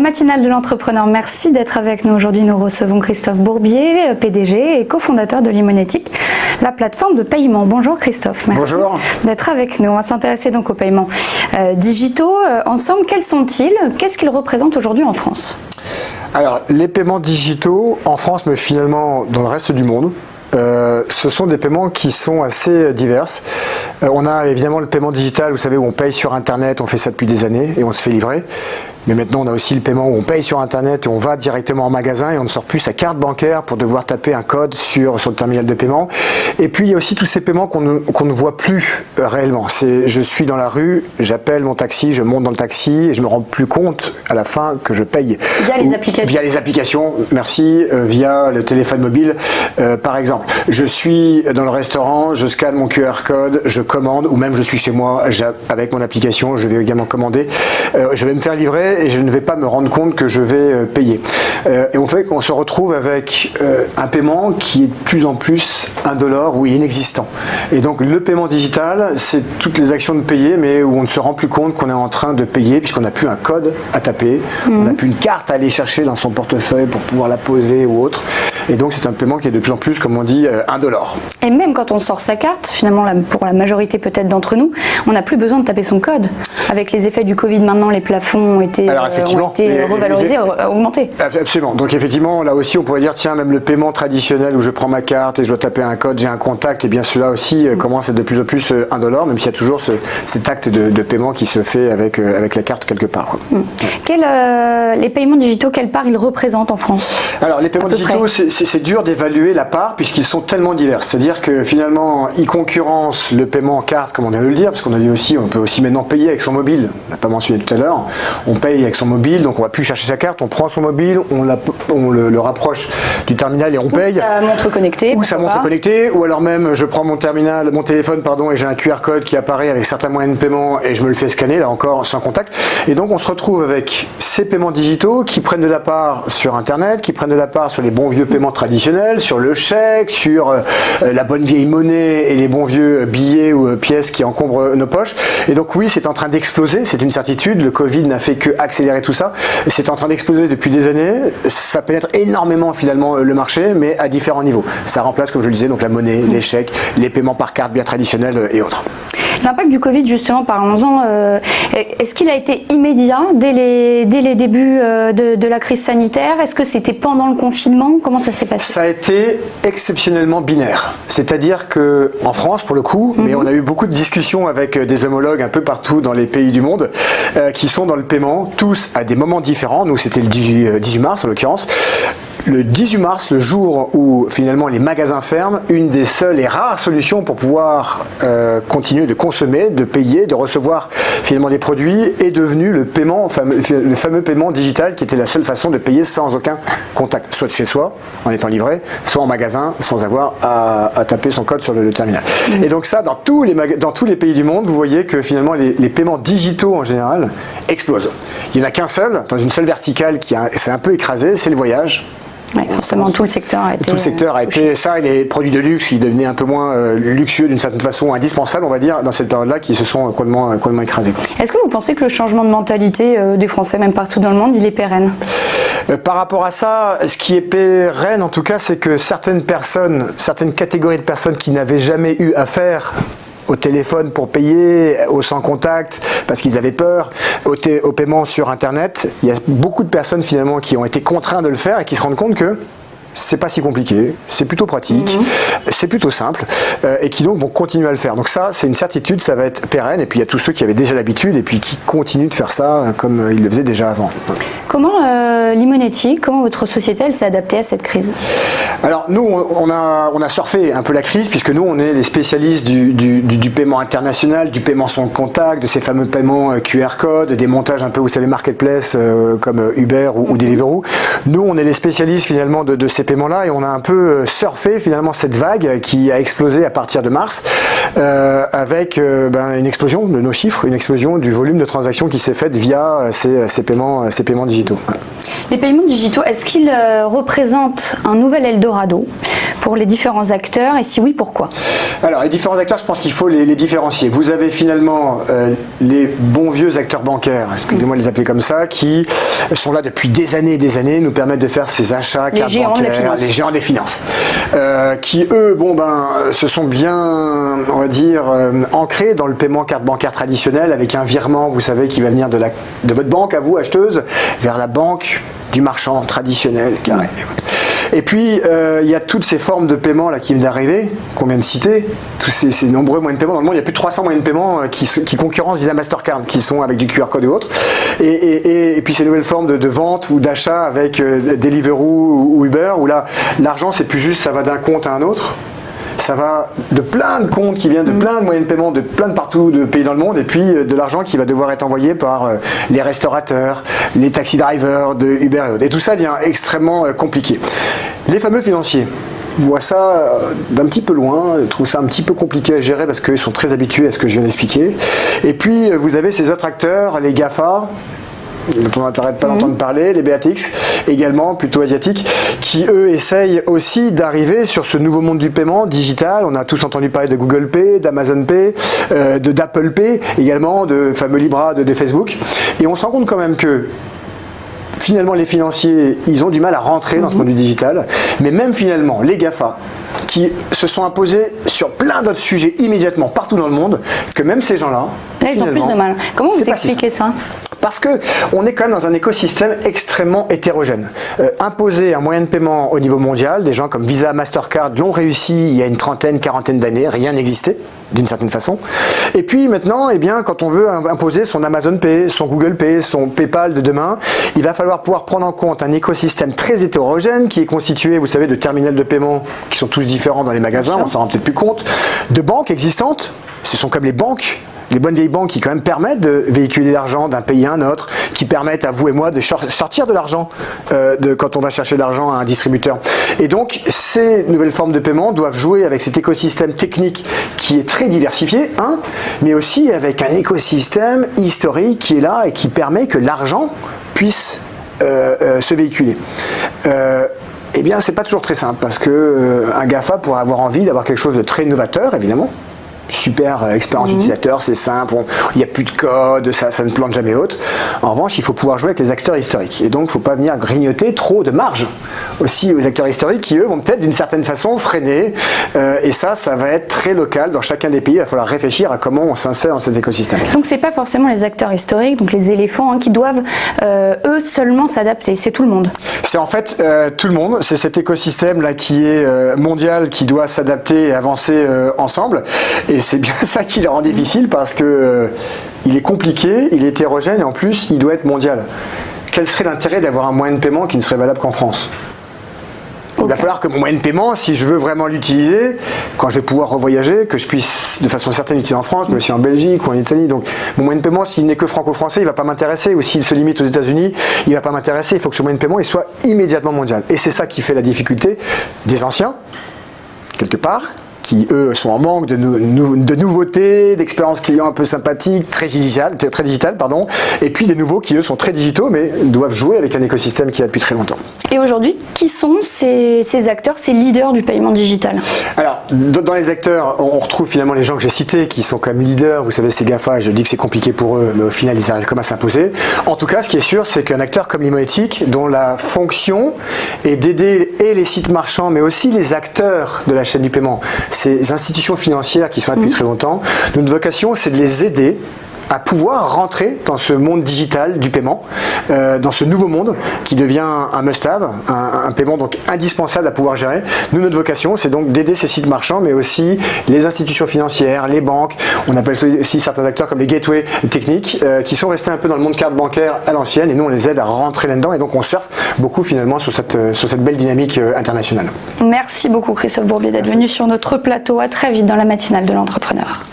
matinale de l'entrepreneur. Merci d'être avec nous. Aujourd'hui, nous recevons Christophe Bourbier, PDG et cofondateur de Limonetic, la plateforme de paiement. Bonjour Christophe. Merci Bonjour. D'être avec nous. On va s'intéresser donc aux paiements digitaux. Ensemble, quels sont-ils? Qu'est-ce qu'ils représentent aujourd'hui en France? Alors, les paiements digitaux en France, mais finalement dans le reste du monde, ce sont des paiements qui sont assez divers. On a évidemment le paiement digital, vous savez, où on paye sur Internet, on fait ça depuis des années et on se fait livrer. Mais maintenant, on a aussi le paiement où on paye sur Internet et on va directement en magasin et on ne sort plus sa carte bancaire pour devoir taper un code sur le terminal de paiement. Et puis, il y a aussi tous ces paiements qu'on ne voit plus réellement. C'est je suis dans la rue, j'appelle mon taxi, je monte dans le taxi et je me rends plus compte à la fin que je paye. Via les applications. Via les applications, merci, via le téléphone mobile, par exemple. Je suis dans le restaurant, je scanne mon QR code, je commande, ou même je suis chez moi, avec mon application, je vais également commander. Je vais me faire livrer et je ne vais pas me rendre compte que je vais payer. Et on fait qu'on se retrouve avec un paiement qui est de plus en plus indolore ou inexistant. Et donc le paiement digital, c'est toutes les actions de payer, mais où on ne se rend plus compte qu'on est en train de payer, puisqu'on n'a plus un code à taper, on n'a plus une carte à aller chercher dans son portefeuille pour pouvoir la poser ou autre. Et donc c'est un paiement qui est de plus en plus, comme on dit, indolore. Et même quand on sort sa carte, finalement, pour la majorité peut-être d'entre nous, on n'a plus besoin de taper son code. Avec les effets du Covid, maintenant, les plafonds ont été revalorisés, augmentés. Absolument. Donc effectivement, là aussi, on pourrait dire, tiens, même le paiement traditionnel où je prends ma carte et je dois taper un code, j'ai un contact, et bien cela aussi commence à être de plus en plus indolore, même s'il y a toujours cet acte de paiement qui se fait avec la carte quelque part, quoi. Les paiements digitaux, quelle part ils représentent en France? Alors, les paiements digitaux, c'est dur d'évaluer la part puisqu'ils sont tellement divers. C'est-à-dire que finalement, ils concurrencent le paiement en carte, comme on vient de le dire, parce qu'on a dit aussi, on peut aussi maintenant payer avec son mobile. On n'a pas mentionné tout à l'heure. On paye avec son mobile, donc on va plus chercher sa carte, on prend son mobile, on le rapproche du terminal et on paye. Sa montre connectée. Ou sa montre connectée, ou alors même je prends mon téléphone, et j'ai un QR code qui apparaît avec certains moyens de paiement et je me le fais scanner, là encore sans contact. Et donc on se retrouve avec ces paiements digitaux qui prennent de la part sur Internet, qui prennent de la part sur les bons vieux paiements traditionnels, sur le chèque, sur la bonne vieille monnaie et les bons vieux billets ou pièces qui encombrent nos poches. Et donc oui, c'est en train d'exploser, c'est une certitude. Le Covid n'a fait que accélérer tout ça. C'est en train d'exploser depuis des années. Ça pénètre énormément finalement le marché, mais à différents niveaux. Ça remplace, comme je le disais, donc la monnaie, les chèques, les paiements par carte bien traditionnels et autres. L'impact du Covid, justement, parlons-en, est-ce qu'il a été immédiat dès les débuts de la crise sanitaire? Est-ce que c'était pendant le confinement? Comment ça s'est passé? Ça a été exceptionnellement binaire. C'est-à-dire qu'en France, pour le coup, mais on a eu beaucoup de discussions avec des homologues un peu partout dans les pays du monde qui sont dans le paiement, tous à des moments différents. Nous, c'était le 18 mars en l'occurrence. Le 18 mars, le jour où finalement les magasins ferment, une des seules et rares solutions pour pouvoir continuer de consommer, de payer, de recevoir finalement des produits est devenu le fameux paiement digital qui était la seule façon de payer sans aucun contact, soit de chez soi en étant livré, soit en magasin sans avoir à taper son code sur le terminal. Et donc ça, dans tous les pays du monde, vous voyez que finalement les paiements digitaux en général explosent. Il n'y en a qu'un seul, dans une seule verticale qui s'est un peu écrasé, c'est le voyage. Oui, forcément, tout le secteur a été Tout le secteur a été ça, et les produits de luxe qui devenaient un peu moins luxueux d'une certaine façon, indispensables, on va dire, dans cette période-là, qui se sont complètement écrasés. Est-ce que vous pensez que le changement de mentalité des Français, même partout dans le monde, il est pérenne? Par rapport à ça, ce qui est pérenne, en tout cas, c'est que certaines catégories de personnes qui n'avaient jamais eu affaire au téléphone pour payer, au sans contact, parce qu'ils avaient peur, au paiement sur Internet, il y a beaucoup de personnes finalement qui ont été contraintes de le faire et qui se rendent compte que c'est pas si compliqué, c'est plutôt pratique, c'est plutôt simple, et qui donc vont continuer à le faire. Donc ça, c'est une certitude, ça va être pérenne, et puis il y a tous ceux qui avaient déjà l'habitude et puis qui continuent de faire ça comme ils le faisaient déjà avant. Comment Limonetic, comment votre société elle s'est adaptée à cette crise? Alors nous, on a surfé un peu la crise, puisque nous, on est les spécialistes du paiement international, du paiement sans contact, de ces fameux paiements QR code, des montages un peu, vous savez, marketplace comme Uber ou Deliveroo. Nous, on est les spécialistes finalement de ces paiements-là, et on a un peu surfé finalement cette vague qui a explosé à partir de mars, avec une explosion de nos chiffres, une explosion du volume de transactions qui s'est faite via ces paiements digitaux. Les paiements digitaux, est-ce qu'ils représentent un nouvel Eldorado pour les différents acteurs, et si oui, pourquoi? Alors, les différents acteurs, je pense qu'il faut les différencier. Vous avez finalement les bons vieux acteurs bancaires, excusez-moi de les appeler comme ça, qui sont là depuis des années, nous permettent de faire ces achats, cartes bancaires, les géants des finances, qui eux, se sont bien, on va dire, ancrés dans le paiement carte bancaire traditionnel, avec un virement, vous savez, qui va venir de votre banque à vous, acheteuse, vers la banque du marchand traditionnel, carré. Et puis, il y a toutes ces formes de paiement là, qui viennent d'arriver, qu'on vient de citer, tous ces nombreux moyens de paiement. Dans le monde, il y a plus de 300 moyens de paiement qui concurrencent Visa Mastercard, qui sont avec du QR code ou autre. Et puis ces nouvelles formes de vente ou d'achat avec Deliveroo ou Uber, où là, l'argent, c'est plus juste, ça va d'un compte à un autre. Ça va de plein de comptes qui viennent de plein de moyens de paiement de plein de partout de pays dans le monde, et puis de l'argent qui va devoir être envoyé par les restaurateurs, les taxi drivers de Uber et autres. Et tout ça devient extrêmement compliqué. Les fameux financiers voient ça d'un petit peu loin, ils trouvent ça un petit peu compliqué à gérer parce qu'ils sont très habitués à ce que je viens d'expliquer. Et puis vous avez ces autres acteurs, les GAFA, dont on n'arrête pas d'entendre parler, les BATX également, plutôt asiatiques, qui eux essayent aussi d'arriver sur ce nouveau monde du paiement digital. On a tous entendu parler de Google Pay, d'Amazon Pay, d'Apple Pay, également de fameux Libra de Facebook. Et on se rend compte quand même que finalement les financiers, ils ont du mal à rentrer dans ce monde du digital, mais même finalement les GAFA, qui se sont imposés sur plein d'autres sujets immédiatement partout dans le monde, que même ces gens-là, ils ont plus de mal. Comment vous expliquez ça ? Parce qu'on est quand même dans un écosystème extrêmement hétérogène. Imposer un moyen de paiement au niveau mondial, des gens comme Visa, Mastercard l'ont réussi il y a une trentaine, quarantaine d'années, rien n'existait d'une certaine façon. Et puis maintenant, quand on veut imposer son Amazon Pay, son Google Pay, son PayPal de demain, il va falloir pouvoir prendre en compte un écosystème très hétérogène qui est constitué, vous savez, de terminals de paiement qui sont tous différents dans les magasins, on s'en rend peut-être plus compte, de banques existantes, ce sont comme les banques, les bonnes vieilles banques qui quand même permettent de véhiculer l'argent d'un pays à un autre, qui permettent à vous et moi de sortir de l'argent quand on va chercher de l'argent à un distributeur. Et donc ces nouvelles formes de paiement doivent jouer avec cet écosystème technique qui est très diversifié, mais aussi avec un écosystème historique qui est là et qui permet que l'argent puisse se véhiculer. C'est pas toujours très simple parce que un GAFA pourrait avoir envie d'avoir quelque chose de très novateur, évidemment. Super expérience utilisateur, c'est simple, il n'y a plus de code, ça ne plante jamais haute. En revanche, il faut pouvoir jouer avec les acteurs historiques. Et donc, il ne faut pas venir grignoter trop de marge aussi aux acteurs historiques qui, eux, vont peut-être d'une certaine façon freiner. Et ça va être très local dans chacun des pays. Il va falloir réfléchir à comment on s'insère dans cet écosystème. Donc, ce n'est pas forcément les acteurs historiques, donc les éléphants, qui doivent, eux, seulement s'adapter. C'est tout le monde. C'est en fait tout le monde. C'est cet écosystème-là qui est mondial, qui doit s'adapter et avancer ensemble. Et c'est bien ça qui le rend difficile parce que il est compliqué, il est hétérogène et en plus il doit être mondial. Quel serait l'intérêt d'avoir un moyen de paiement qui ne serait valable qu'en France ? Il va falloir que mon moyen de paiement, si je veux vraiment l'utiliser, quand je vais pouvoir revoyager, que je puisse de façon certaine l'utiliser en France, mais aussi en Belgique ou en Italie. Donc mon moyen de paiement, s'il n'est que franco-français, il ne va pas m'intéresser. Ou s'il se limite aux États-Unis, il ne va pas m'intéresser. Il faut que ce moyen de paiement il soit immédiatement mondial. Et c'est ça qui fait la difficulté des anciens, quelque part, qui eux sont en manque de nouveautés, d'expériences clients un peu sympathiques, très digitales, et puis des nouveaux qui eux sont très digitaux mais doivent jouer avec un écosystème qui est là depuis très longtemps. Et aujourd'hui, qui sont ces acteurs, ces leaders du paiement digital ? Alors, dans les acteurs, on retrouve finalement les gens que j'ai cités qui sont comme leaders. Vous savez, ces GAFA, je dis que c'est compliqué pour eux, mais au final, ils arrivent comme à s'imposer. En tout cas, ce qui est sûr, c'est qu'un acteur comme Limoéthique, dont la fonction est d'aider et les sites marchands, mais aussi les acteurs de la chaîne du paiement, ces institutions financières qui sont là depuis très longtemps, notre vocation, c'est de les aider à pouvoir rentrer dans ce monde digital du paiement, dans ce nouveau monde qui devient un must-have, un paiement donc indispensable à pouvoir gérer. Nous, notre vocation, c'est donc d'aider ces sites marchands, mais aussi les institutions financières, les banques, on appelle aussi certains acteurs comme les gateways techniques, qui sont restés un peu dans le monde carte bancaire à l'ancienne, et nous, on les aide à rentrer là-dedans, et donc on surfe beaucoup finalement sur cette belle dynamique internationale. Merci beaucoup Christophe Bourbier d'être venu sur notre plateau. À très vite dans la matinale de l'entrepreneur.